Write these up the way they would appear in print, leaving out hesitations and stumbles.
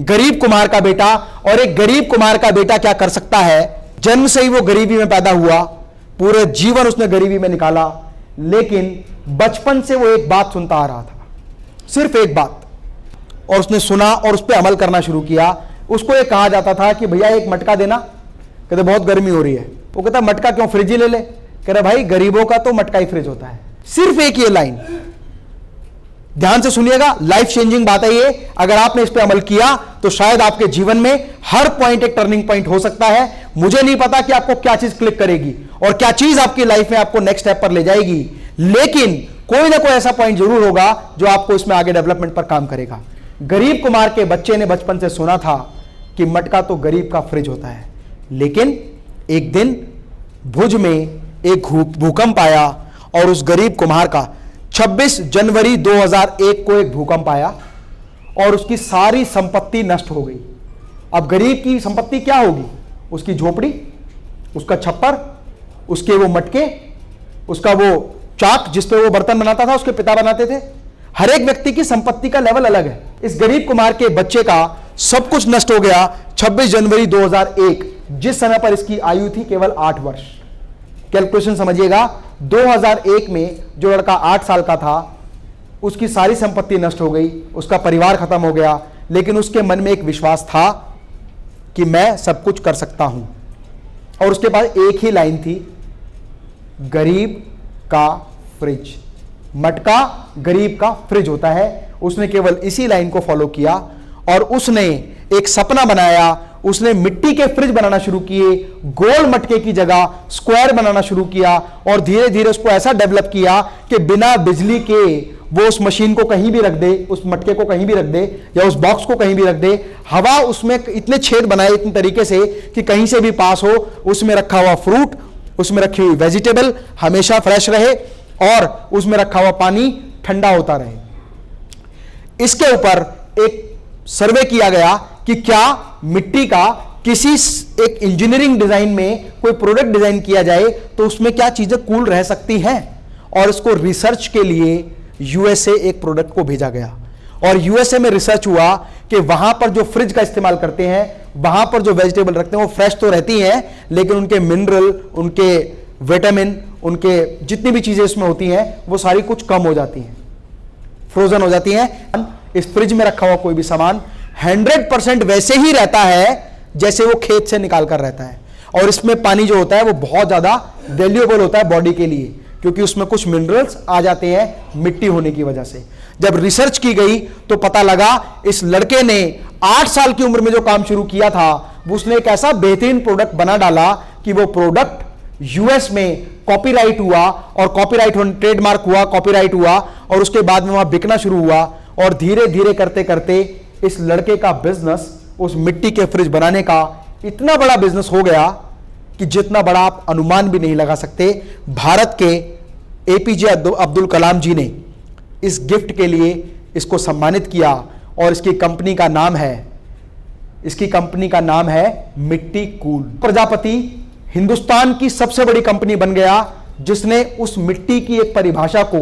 गरीब कुम्हार का बेटा, और एक गरीब कुम्हार का बेटा क्या कर सकता है। जन्म से ही वो गरीबी में पैदा हुआ, पूरे जीवन उसने गरीबी में निकाला, लेकिन बचपन से वो एक बात सुनता आ रहा था, सिर्फ एक बात, और उसने सुना और उस पर अमल करना शुरू किया। उसको ये कहा जाता था कि भैया एक मटका देना, कहते बहुत गर्मी हो रही है। वो कहता मटका क्यों, फ्रिज ही ले ले। कह रहा भाई गरीबों का तो मटका ही फ्रिज होता है। सिर्फ एक ये लाइन, ध्यान से सुनिएगा, लाइफ चेंजिंग बात है ये। अगर आपने इस पे अमल किया तो शायद आपके जीवन में हर पॉइंट एक टर्निंग पॉइंट हो सकता है। मुझे नहीं पता कि आपको क्या चीज क्लिक करेगी और क्या चीज आपकी लाइफ में आपको नेक्स्ट स्टेप पर ले जाएगी, लेकिन कोई ना कोई ऐसा पॉइंट जरूर होगा जो आपको इसमें आगे डेवलपमेंट पर काम करेगा। गरीब कुमार के बच्चे ने बचपन से सुना था कि मटका तो गरीब का फ्रिज होता है, लेकिन एक दिन भुज में एक भूकंप आया और उस गरीब कुम्हार का 26 जनवरी 2001 को एक भूकंप आया और उसकी सारी संपत्ति नष्ट हो गई। अब गरीब की संपत्ति क्या होगी, उसकी झोपड़ी, उसका छप्पर, उसके वो मटके, उसका वो चाक जिस पे वो बर्तन बनाता था, उसके पिता बनाते थे। हर एक व्यक्ति की संपत्ति का लेवल अलग है। इस गरीब कुमार के बच्चे का सब कुछ नष्ट हो गया 26 जनवरी 2001, जिस समय पर इसकी आयु थी केवल 8 वर्ष। कैलकुलेशन समझिएगा, 2001 में जो लड़का 8 साल का था उसकी सारी संपत्ति नष्ट हो गई, उसका परिवार खत्म हो गया, लेकिन उसके मन में एक विश्वास था कि मैं सब कुछ कर सकता हूं। और उसके पास एक ही लाइन थी, गरीब का फ्रिज, मटका गरीब का फ्रिज होता है। उसने केवल इसी लाइन को फॉलो किया और उसने एक सपना बनाया। उसने मिट्टी के फ्रिज बनाना शुरू किए, गोल मटके की जगह स्क्वायर बनाना शुरू किया और धीरे धीरे उसको ऐसा डेवलप किया कि बिना बिजली के वो उस मशीन को कहीं भी रख दे, उस मटके को कहीं भी रख दे या उस बॉक्स को कहीं भी रख दे, हवा उसमें इतने छेद बनाए इतने तरीके से कि कहीं से भी पास हो, उसमें रखा हुआ फ्रूट, उसमें रखी हुई वेजिटेबल हमेशा फ्रेश रहे और उसमें रखा हुआ पानी ठंडा होता रहे। इसके ऊपर एक सर्वे किया गया कि क्या मिट्टी का किसी एक इंजीनियरिंग डिजाइन में कोई प्रोडक्ट डिजाइन किया जाए तो उसमें क्या चीजें कूल रह सकती हैं, और इसको रिसर्च के लिए यूएसए एक प्रोडक्ट को भेजा गया। और यूएसए में रिसर्च हुआ कि वहां पर जो फ्रिज का इस्तेमाल करते हैं, वहां पर जो वेजिटेबल रखते हैं वो फ्रेश तो रहती हैं, लेकिन उनके मिनरल, उनके विटामिन, उनके जितनी भी चीजें इसमें होती हैं वो सारी कुछ कम हो जाती हैं, फ्रोजन हो जाती हैं। इस फ्रिज में रखा हुआ कोई भी सामान 100% वैसे ही रहता है जैसे वो खेत से निकाल कर रहता है। और इसमें पानी जो होता है वो बहुत ज्यादा वैल्यूएबल होता है बॉडी के लिए, क्योंकि उसमें कुछ मिनरल्स आ जाते हैं मिट्टी होने की वजह से। जब रिसर्च की गई तो पता लगा इस लड़के ने 8 साल की उम्र में जो काम शुरू किया था उसने एक ऐसा बेहतरीन प्रोडक्ट बना डाला कि वो प्रोडक्ट यूएस में कॉपीराइट हुआ और कॉपीराइट ट्रेडमार्क हुआ, कॉपीराइट हुआ और उसके बाद में वहां बिकना शुरू हुआ। और धीरे धीरे करते करते इस लड़के का बिजनेस उस मिट्टी के फ्रिज बनाने का इतना बड़ा बिजनेस हो गया कि जितना बड़ा आप अनुमान भी नहीं लगा सकते। भारत के एपीजे अब्दुल कलाम जी ने इस गिफ्ट के लिए इसको सम्मानित किया और इसकी कंपनी का नाम है मिट्टी कूल। प्रजापति हिंदुस्तान की सबसे बड़ी कंपनी बन गया जिसने उस मिट्टी की एक परिभाषा को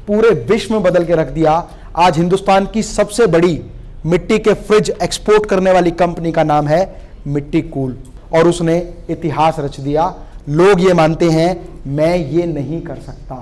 पूरे विश्व में बदल के रख दिया। आज हिंदुस्तान की सबसे बड़ी मिट्टी के फ्रिज एक्सपोर्ट करने वाली कंपनी का नाम है मिट्टी कूल और उसने इतिहास रच दिया। लोग ये मानते हैं मैं ये नहीं कर सकता,